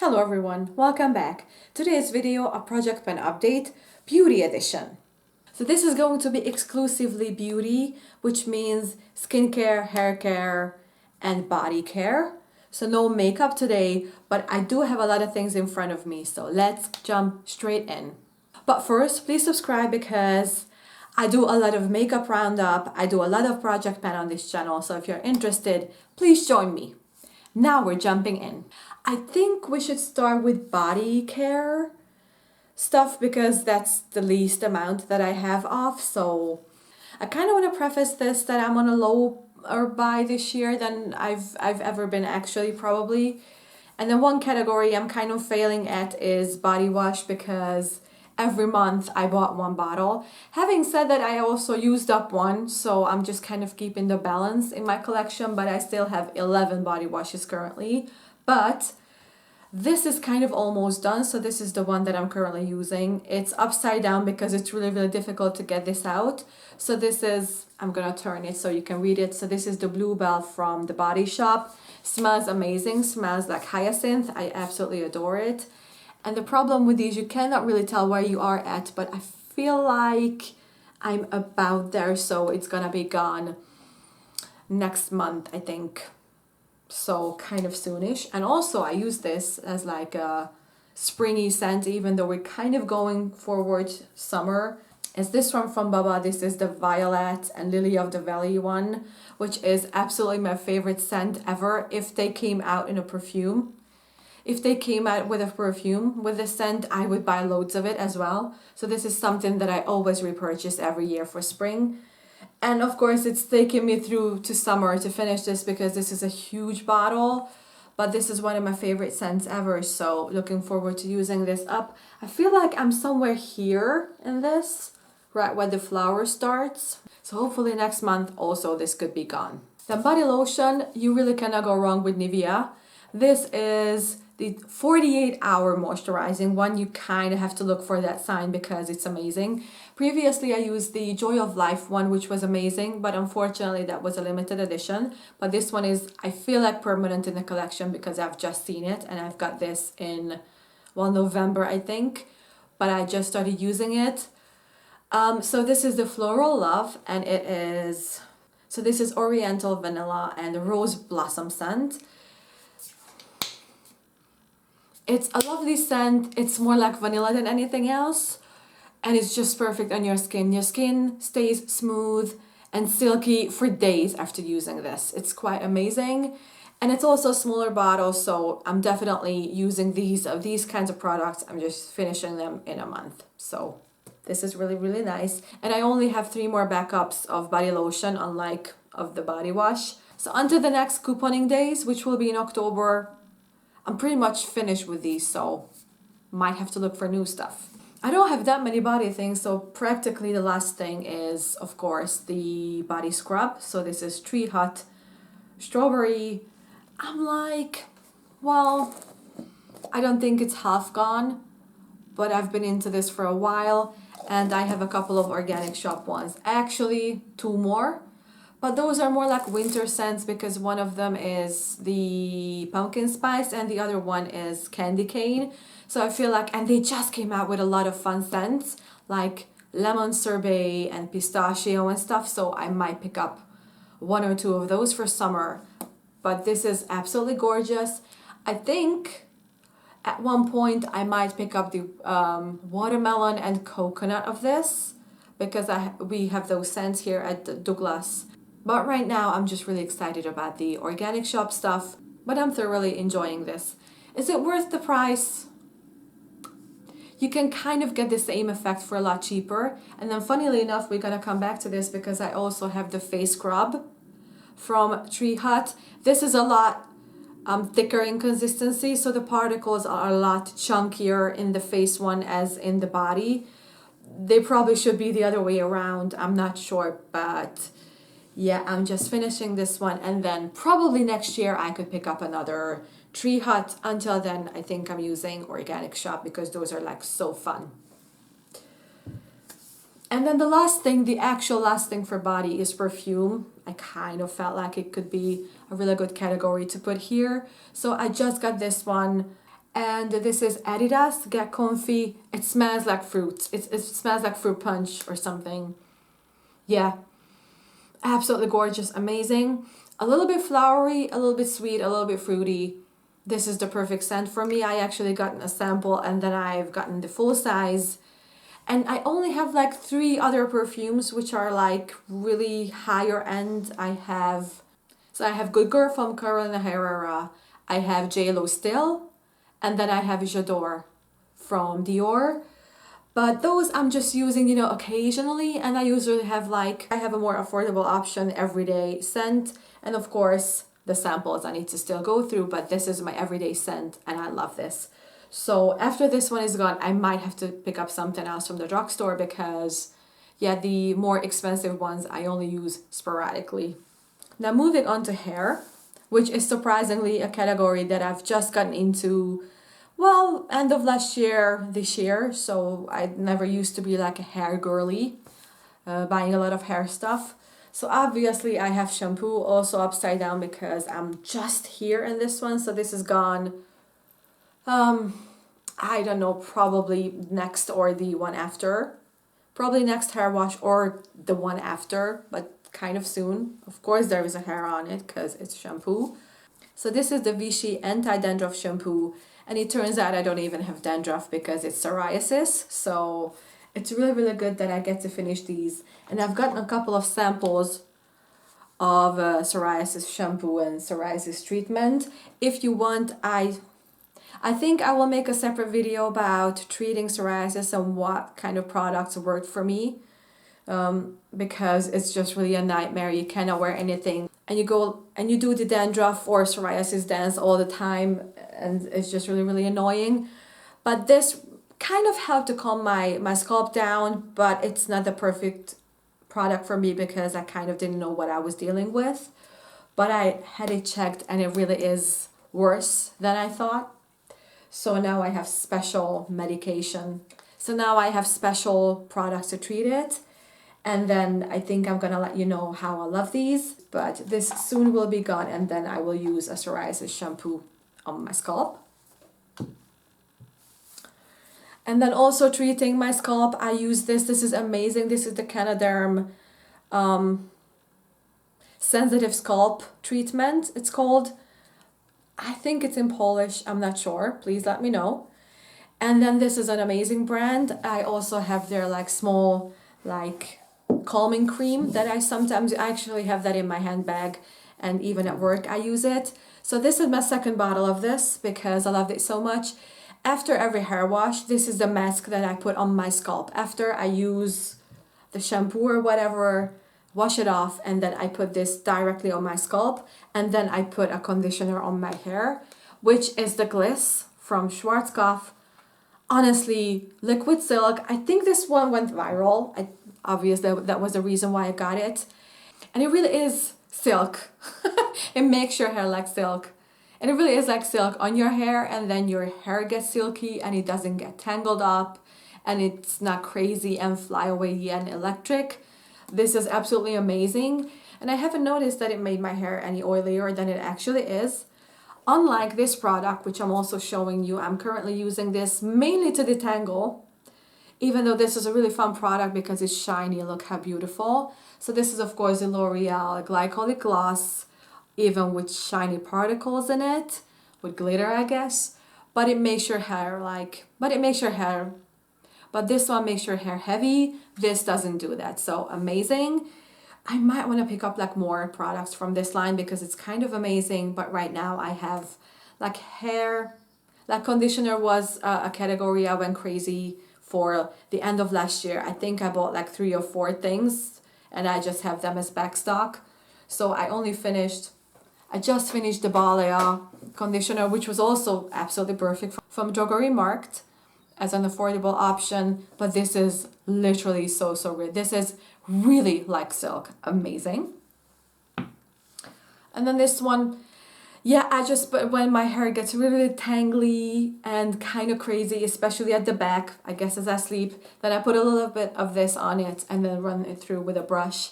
Hello everyone, welcome back. Today's video, a project pen update, beauty edition. So this is going to be exclusively beauty, which means skincare, hair care, and body care. So no makeup today, but I do have a lot of things in front of me, so let's jump straight in. But first, please subscribe because I do a lot of makeup roundup, I do a lot of project pen on this channel, so if you're interested, please join me. Now we're jumping in. I think we should start with body care stuff because that's the least amount that I have of. So I kind of want to preface this that I'm on a lower buy this year than I've ever been actually probably. And then one category I'm kind of failing at is body wash because every month I bought one bottle. Having said that, I also used up one, so I'm just kind of keeping the balance in my collection, but I still have 11 body washes currently. But this is kind of almost done, so this is the one that I'm currently using. It's upside down because it's really difficult to get this out. So this is, I'm gonna turn it so you can read it. So this is the Bluebell from the Body Shop. Smells amazing, smells like hyacinth. I absolutely adore it. And the problem with these, you cannot really tell where you are at, but I feel like I'm about there, so it's gonna be gone next month, I think. So kind of soonish. And also I use this as like a springy scent, even though we're kind of going forward summer. Is this one from Baba? This is the Violet and Lily of the Valley one, which is absolutely my favorite scent ever if they came out in a perfume. If they came out with a perfume with this scent, I would buy loads of it as well. So this is something that I always repurchase every year for spring. And of course, it's taken me through to summer to finish this because this is a huge bottle. But this is one of my favorite scents ever. So looking forward to using this up. I feel like I'm somewhere here in this, right where the flower starts. So hopefully next month also this could be gone. The body lotion, you really cannot go wrong with Nivea. This is the 48-hour moisturizing one. You kind of have to look for that sign because it's amazing. Previously, I used the Joy of Life one, which was amazing, but unfortunately that was a limited edition. But this one is, I feel like, permanent in the collection because I've just seen it and I've got this in, well, November, I think. But I just started using it. So this is the Floral Love, and it is, so this is Oriental Vanilla and Rose Blossom scent. It's a lovely scent. It's more like vanilla than anything else. And it's just perfect on your skin. Your skin stays smooth and silky for days after using this. It's quite amazing. And it's also a smaller bottle, so I'm definitely using these kinds of products. I'm just finishing them in a month. So this is really nice. And I only have 3 more backups of body lotion, unlike of the body wash. So until the next couponing days, which will be in October, I'm pretty much finished with these, so might have to look for new stuff. I don't have that many body things, so practically the last thing is, of course, the body scrub. So this is Tree Hut Strawberry. I'm like, well, I don't think it's half gone, but I've been into this for a while, and I have a couple of organic shop ones. Actually, 2 more. But those are more like winter scents because one of them is the pumpkin spice and the other one is candy cane. So I feel like, and they just came out with a lot of fun scents like lemon sorbet and pistachio and stuff. So I might pick up 1 or 2 of those for summer. But this is absolutely gorgeous. I think at one point I might pick up the watermelon and coconut of this because we have those scents here at Douglas. But right now, I'm just really excited about the organic shop stuff, but I'm thoroughly enjoying this. Is it worth the price? You can kind of get the same effect for a lot cheaper. And then funnily enough, we're gonna come back to this because I also have the face scrub from Tree Hut. This is a lot thicker in consistency, so the particles are a lot chunkier in the face one as in the body. They probably should be the other way around, I'm not sure, but yeah, I'm just finishing this one, and then probably next year I could pick up another Tree Hut. Until then, I think I'm using Organic Shop because those are like so fun. And then the last thing, the actual last thing for body is perfume. I kind of felt like it could be a really good category to put here. So I just got this one, And this is Adidas Get Comfy. It smells like fruit. It smells like fruit punch or something. Yeah, absolutely gorgeous, amazing. A little bit flowery, a little bit sweet, a little bit fruity. This is the perfect scent for me. I actually gotten a sample and then I've gotten the full size. And I only have like 3 other perfumes which are like really higher end. I have Good Girl from Carolina Herrera. I have JLo Still, and then I have J'adore from Dior. But those I'm just using, occasionally, and I usually have I have a more affordable option, everyday scent, and of course the samples I need to still go through, but this is my everyday scent and I love this. So after this one is gone, I might have to pick up something else from the drugstore because yeah, the more expensive ones I only use sporadically. Now moving on to hair, which is surprisingly a category that I've just gotten into, well, end of last year, this year. So I never used to be like a hair girly, buying a lot of hair stuff. So obviously I have shampoo also upside down because I'm just here in this one. So this is gone, I don't know, probably next or the one after. Probably next hair wash or the one after, but kind of soon. Of course there is a hair on it because it's shampoo. So this is the Vichy anti-dandruff shampoo, and it turns out I don't even have dandruff because it's psoriasis. So it's really, really good that I get to finish these. And I've gotten a couple of samples of psoriasis shampoo and psoriasis treatment. If you want, I think I will make a separate video about treating psoriasis and what kind of products worked for me, because it's just really a nightmare. You cannot wear anything and you go and you do the dandruff or psoriasis dance all the time, and it's just really, really annoying. But this kind of helped to calm my scalp down, but it's not the perfect product for me because I kind of didn't know what I was dealing with. But I had it checked and it really is worse than I thought. So now I have special medication. So now I have special products to treat it. And then I think I'm gonna let you know how I love these. But this soon will be gone, and then I will use a psoriasis shampoo on my scalp. And then also treating my scalp, I use this. This is amazing. This is the Canaderm sensitive scalp treatment, it's called. I think it's in Polish, I'm not sure, please let me know. And then this is an amazing brand. I also have their small calming cream that I sometimes actually have that in my handbag, and even at work I use it. So this is my second bottle of this because I loved it so much. After every hair wash, this is the mask that I put on my scalp. After I use the shampoo or whatever, wash it off, and then I put this directly on my scalp, and then I put a conditioner on my hair, which is the Gliss from Schwarzkopf. Honestly, liquid silk. I think this one went viral. Obviously that was the reason why I got it. And it really is silk. It makes your hair like silk. And it really is like silk on your hair, and then your hair gets silky and it doesn't get tangled up and it's not crazy and flyaway and electric. This is absolutely amazing. And I haven't noticed that it made my hair any oilier than it actually is. Unlike this product, which I'm also showing you, I'm currently using this mainly to detangle, even though this is a really fun product because it's shiny. Look how beautiful. So this is of course the L'Oreal Glycolic Gloss, even with shiny particles in it, with glitter I guess. But it makes your hair but this one makes your hair heavy. This doesn't do that. So amazing. I might want to pick up more products from this line because it's kind of amazing. But right now I have hair, conditioner was a category I went crazy for the end of last year. I think I bought 3 or 4 things and I just have them as backstock. So I just finished the Balea conditioner, which was also absolutely perfect from Drogerie Markt as an affordable option. But this is literally so good. This is really like silk. Amazing. And then this one, yeah, but when my hair gets really tangly and kind of crazy, especially at the back, I guess as I sleep, then I put a little bit of this on it and then run it through with a brush.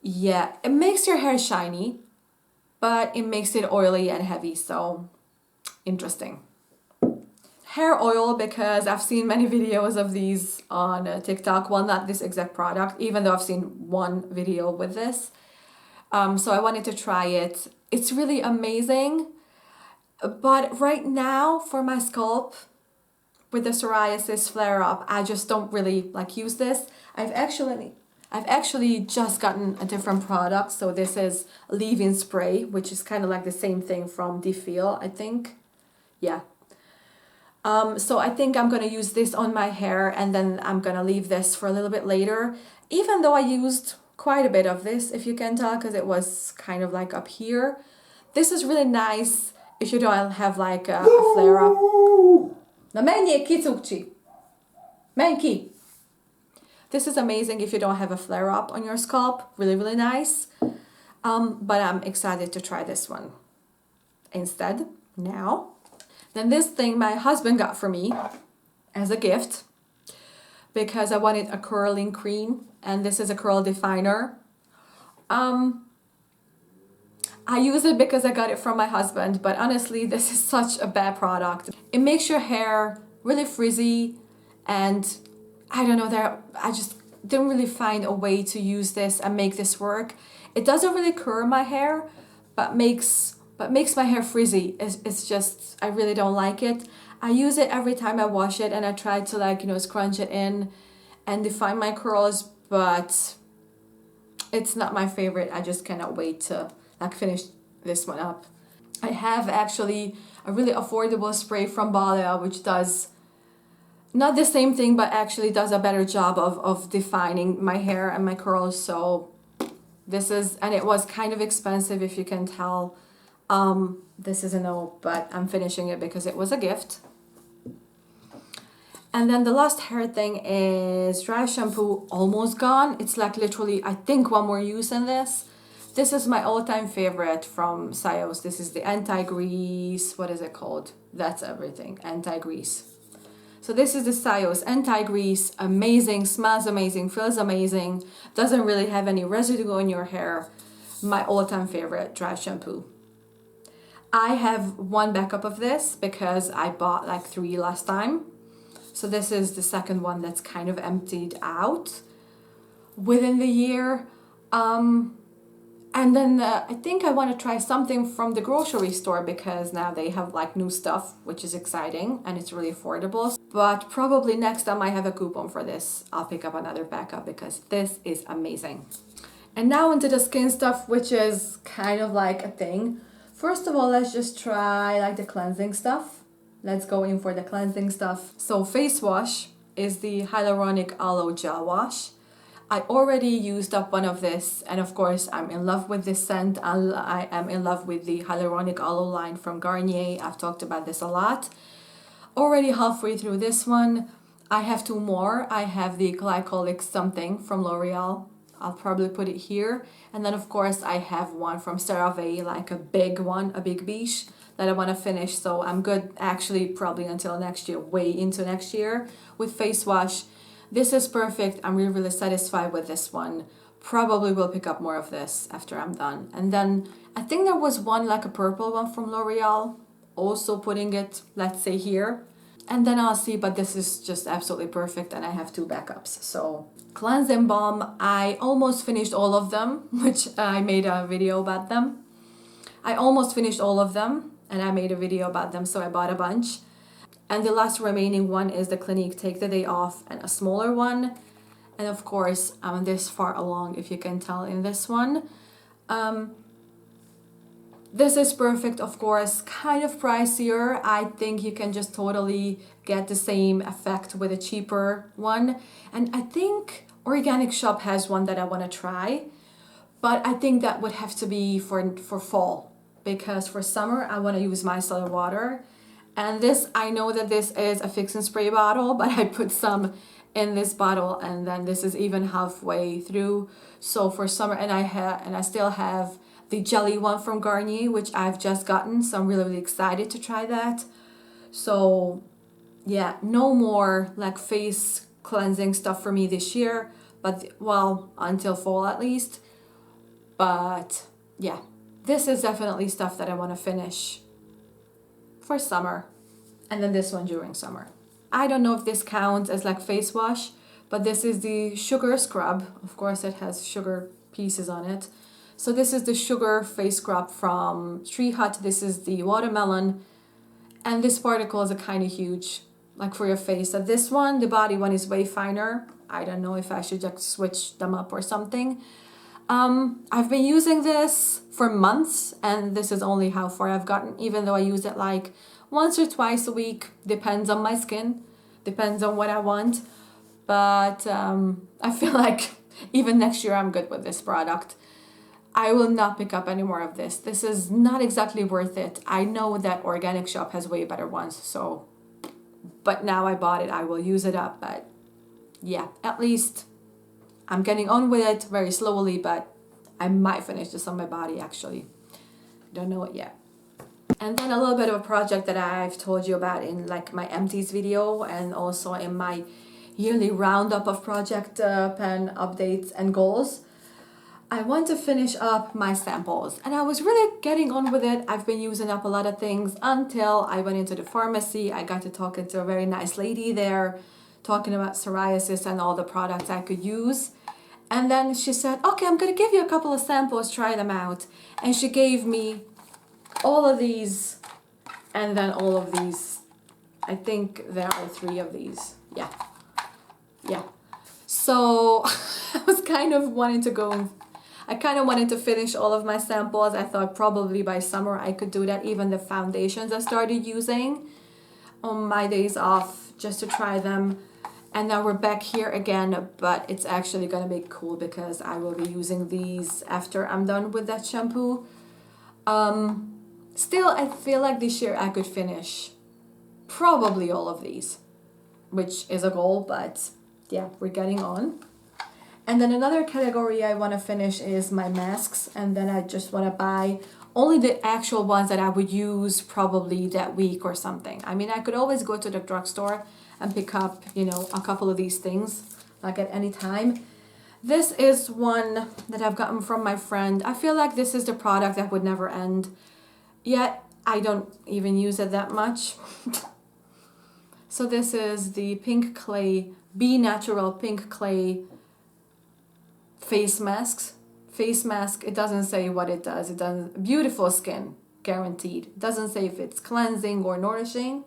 Yeah, it makes your hair shiny, but it makes it oily and heavy, so interesting. hair oil because I've seen many videos of these on TikTok. Well, not this exact product, even though I've seen one video with this. So I wanted to try it. It's really amazing. But right now for my scalp, with the psoriasis flare up, I just don't really like use this. I've actually just gotten a different product. So this is leave-in spray, which is kind of like the same thing from Defeel, I think. Yeah. So I think I'm gonna use this on my hair and then I'm gonna leave this for a little bit later. Even though I used quite a bit of this, if you can tell, because it was kind of like up here. This is really nice if you don't have like a flare up. Na menjél ki, Cukcsi! Menj ki! This is amazing if you don't have a flare up on your scalp. Really, really nice. But I'm excited to try this one instead now. Then this thing my husband got for me as a gift because I wanted a curling cream, and this is a curl definer. I use it because I got it from my husband, but honestly, this is such a bad product. It makes your hair really frizzy, and I don't know, I just didn't really find a way to use this and make this work. It doesn't really curl my hair, but makes my hair frizzy. It's just, I really don't like it. I use it every time I wash it, and I try to like, scrunch it in and define my curls, but it's not my favorite. I just cannot wait to like finish this one up. I have actually a really affordable spray from Balea, which does not the same thing, but actually does a better job of defining my hair and my curls. So this is, and it was kind of expensive, if you can tell. This is a no, but I'm finishing it because it was a gift. And then the last hair thing is dry shampoo, almost gone. It's like literally, I think, one more use in this. This is my all-time favorite from Sios. This is the anti-grease, what is it called? That's everything, anti-grease. So this is the Sios anti-grease, amazing, smells amazing, feels amazing, doesn't really have any residue on your hair. My all-time favorite dry shampoo. I have one backup of this because I bought like 3 last time. So this is the second one that's kind of emptied out within the year. And then I think I want to try something from the grocery store because now they have like new stuff, which is exciting and it's really affordable. But probably next time I have a coupon for this, I'll pick up another backup because this is amazing. And now into the skin stuff, which is kind of like a thing. First of all, let's just try like the cleansing stuff. Let's go in for the cleansing stuff. So face wash is the hyaluronic aloe gel wash. I already used up one of this, and of course I'm in love with this scent. I am in love with the hyaluronic aloe line from Garnier. I've talked about this a lot. Already halfway through this one. I have 2 more. I have the glycolic something from L'Oreal. I'll probably put it here. And then of course I have one from CeraVe, like a big one, a big beige that I want to finish. So I'm good actually probably until next year, way into next year with face wash. This is perfect. I'm really, really satisfied with this one. Probably will pick up more of this after I'm done. And then I think there was one, like a purple one from L'Oreal. Also putting it, let's say, here. And then I'll see, but this is just absolutely perfect. And I have 2 backups. So cleansing balm, I almost finished all of them, which I made a video about them. I almost finished all of them and I made a video about them. So I bought a bunch. And the last remaining one is the Clinique Take the Day Off, and a smaller one. And of course, I'm this far along, if you can tell, in this one. This is perfect, of course, kind of pricier. I think you can just totally get the same effect with a cheaper one. And I think Organic Shop has one that I want to try. But I think that would have to be for fall. Because for summer, I want to use micellar water. And this, I know that this is a fix and spray bottle, but I put some in this bottle, and then this is even halfway through. So for summer, and I still have the jelly one from Garnier, which I've just gotten. So I'm really, really excited to try that. So yeah, no more like face cleansing stuff for me this year, but well, until fall at least. But yeah, this is definitely stuff that I want to finish for summer and then this one during summer. I don't know if this counts as like face wash, but this is the sugar scrub. Of course, it has sugar pieces on it. So this is the sugar face scrub from Tree Hut. This is the watermelon, and these particles are kind of huge, like for your face. So this one, the body one, is way finer. I don't know if I should just switch them up or something. I've been using this for months, and this is only how far I've gotten, even though I use it like once or twice a week. Depends on my skin, depends on what I want. But I feel like even next year I'm good with this product. I will not pick up any more of this. This is not exactly worth it. I know that Organic Shop has way better ones, so, but now I bought it, I will use it up. But yeah, at least I'm getting on with it very slowly, but I might finish this on my body actually. Don't know it yet. And then a little bit of a project that I've told you about in like my empties video, and also in my yearly roundup of project pen updates and goals. I want to finish up my samples, and I was really getting on with it. I've been using up a lot of things until I went into the pharmacy. I got to talking to a very nice lady there, talking about psoriasis and all the products I could use. And then she said, okay, I'm going to give you a couple of samples, try them out. And she gave me all of these, and then all of these. I think there are 3 of these. Yeah. So I was kind of wanting to go, I kind of wanted to finish all of my samples. I thought probably by summer I could do that. Even the foundations I started using on my days off just to try them. And now we're back here again, but it's actually going to be cool because I will be using these after I'm done with that shampoo. Still, I feel like this year I could finish probably all of these, which is a goal, but yeah, we're getting on. And then another category I want to finish is my masks, and then I just want to buy only the actual ones that I would use probably that week or something. I mean, I could always go to the drugstore and pick up, you know, a couple of these things, like at any time. This is one that I've gotten from my friend. I feel like this is the product that would never end, yet I don't even use it that much. So this is the Pink Clay, Be Natural Pink Clay face masks. Face mask, it doesn't say what it does. It does beautiful skin, guaranteed. It doesn't say if it's cleansing or nourishing.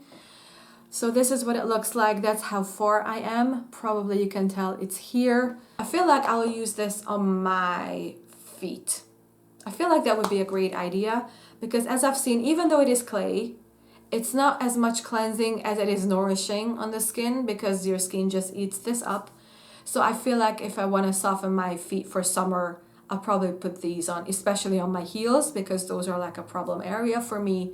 So this is what it looks like. That's how far I am. Probably you can tell it's here. I feel like I'll use this on my feet. I feel like that would be a great idea because as I've seen, even though it is clay, it's not as much cleansing as it is nourishing on the skin because your skin just eats this up. So I feel like if I want to soften my feet for summer, I'll probably put these on, especially on my heels because those are like a problem area for me.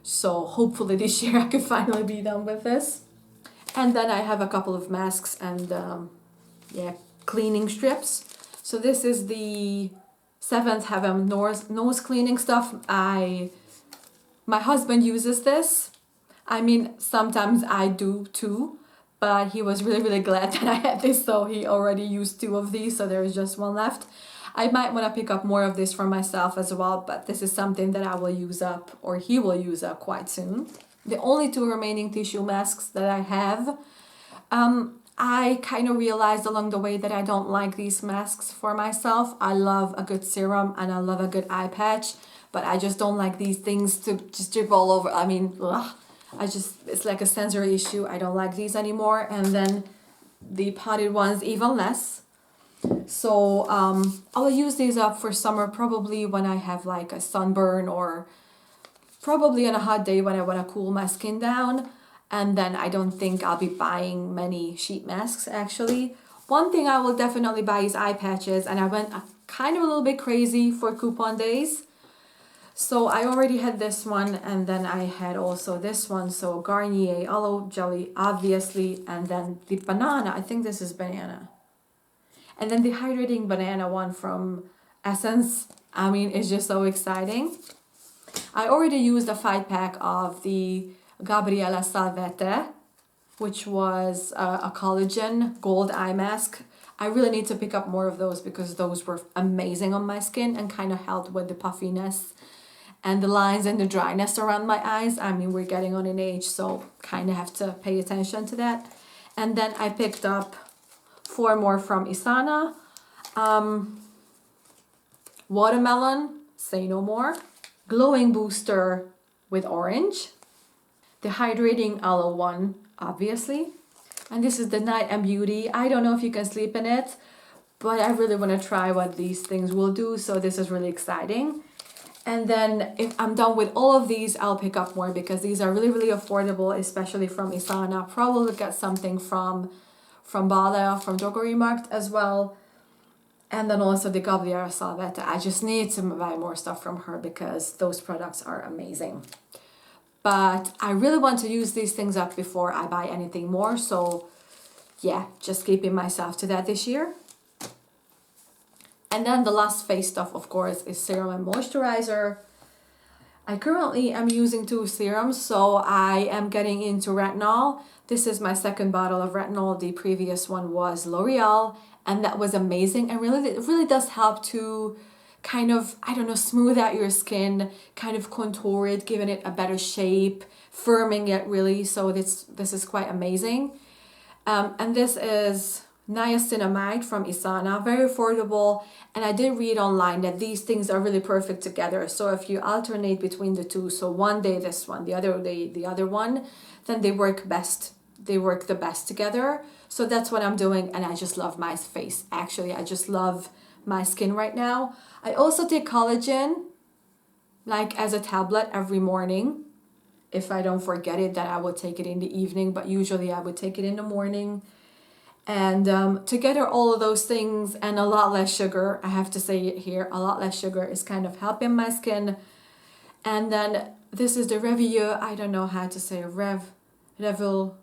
So hopefully this year I can finally be done with this. And then I have a couple of masks and cleaning strips. So this is the Seventh Heaven nose cleaning stuff. My husband uses this. I mean, sometimes I do too, but he was really glad that I had this, so he already used 2 of these, so there's just 1 left. I might want to pick up more of this for myself as well, but this is something that I will use up, or he will use up quite soon. The only 2 remaining tissue masks that I have, I kind of realized along the way that I don't like these masks for myself. I love a good serum and I love a good eye patch, but I just don't like these things to just drip all over. I mean, ugh. It's like a sensory issue. I don't like these anymore. And then the potted ones even less. So I'll use these up for summer, probably when I have like a sunburn or probably on a hot day when I want to cool my skin down. And then I don't think I'll be buying many sheet masks actually. One thing I will definitely buy is eye patches, and I went kind of a little bit crazy for coupon days. So I already had this one, and then I had also this one. So Garnier Aloe Jelly, obviously, and then the banana. I think this is banana. And then the hydrating banana one from Essence. I mean, it's just so exciting. I already used a 5-pack of the Gabriella Salvete, which was a collagen gold eye mask. I really need to pick up more of those because those were amazing on my skin and kind of helped with the puffiness and the lines and the dryness around my eyes. I mean, we're getting on in age, so kind of have to pay attention to that. And then I picked up 4 more from Isana. Watermelon, say no more. Glowing booster with orange. The hydrating aloe one, obviously. And this is the Night and Beauty. I don't know if you can sleep in it, but I really want to try what these things will do. So this is really exciting. And then if I'm done with all of these, I'll pick up more because these are really, really affordable, especially from Isana. Probably get something from Bala, from Drogerie as well. And then also the Gabriella Salvetta. I just need to buy more stuff from her because those products are amazing. But I really want to use these things up before I buy anything more. So yeah, just keeping myself to that this year. And then the last face stuff, of course, is serum and moisturizer. I currently am using 2 serums, so I am getting into retinol. This is my second bottle of retinol. The previous one was L'Oreal, and that was amazing. And really, it really does help to kind of, I don't know, smooth out your skin, kind of contour it, giving it a better shape, firming it really. So this is quite amazing. And this is niacinamide from Isana, very affordable. And I did read online that these things are really perfect together. So if you alternate between the two, so one day this one, the other day the other one, then they work best. They work the best together. So that's what I'm doing, and I just love my face. Actually, I just love my skin right now. I also take collagen, like as a tablet every morning. If I don't forget it, then I would take it in the evening, but usually I would take it in the morning. And together, all of those things and a lot less sugar, I have to say it here, a lot less sugar is kind of helping my skin. And then this is the Revieux, I don't know how to say Revil.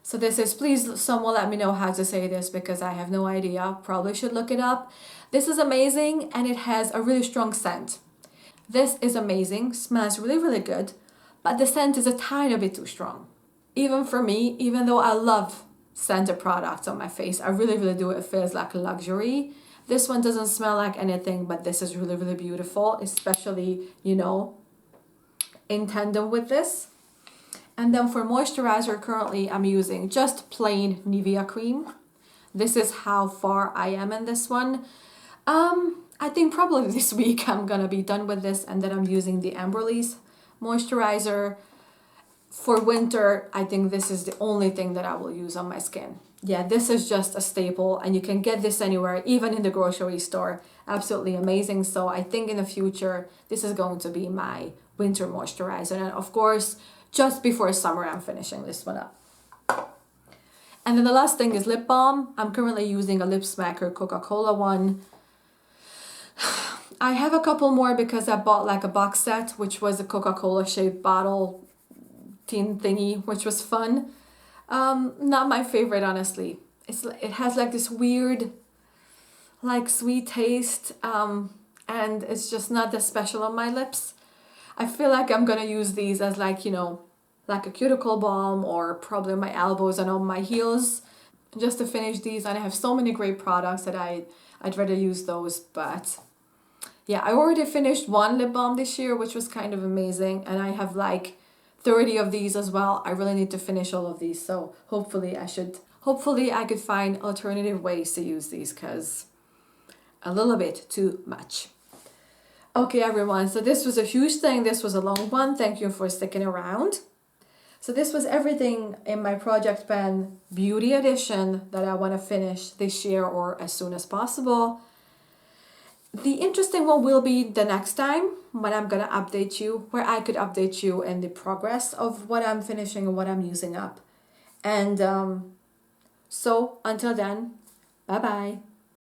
So this is, please someone let me know how to say this because I have no idea, probably should look it up. This is amazing and it has a really strong scent. This is amazing, smells really, really good, but the scent is a tiny bit too strong. Even for me, even though I love scented products on my face, I really, really do. It feels like a luxury. This one doesn't smell like anything, but this is really, really beautiful, especially, you know, in tandem with this. And then for moisturizer, currently I'm using just plain Nivea cream. This is how far I am in this one. I think probably this week I'm gonna be done with this, and then I'm using the Amberlease moisturizer. For winter, I think this is the only thing that I will use on my skin. Yeah, this is just a staple, and you can get this anywhere, even in the grocery store. Absolutely amazing. So I think in the future, this is going to be my winter moisturizer. And of course, just before summer, I'm finishing this one up. And then the last thing is lip balm. I'm currently using a Lip Smacker Coca-Cola one. I have a couple more because I bought like a box set, which was a Coca-Cola shaped bottle tin thingy, which was fun. Not my favorite, honestly. It has like this weird, like sweet taste, and it's just not that special on my lips. I feel like I'm gonna use these as like, you know, like a cuticle balm or probably on my elbows and on my heels just to finish these. And I have so many great products that I'd rather use those. But yeah, I already finished one lip balm this year, which was kind of amazing. And I have like 30 of these as well. I really need to finish all of these. So hopefully I could find alternative ways to use these because a little bit too much. Okay, everyone, so this was a huge thing. This was a long one. Thank you for sticking around. So this was everything in my Project Pen Beauty Edition that I want to finish this year or as soon as possible. The interesting one will be the next time when I'm going to update you, where I could update you in the progress of what I'm finishing and what I'm using up. And so until then, bye-bye.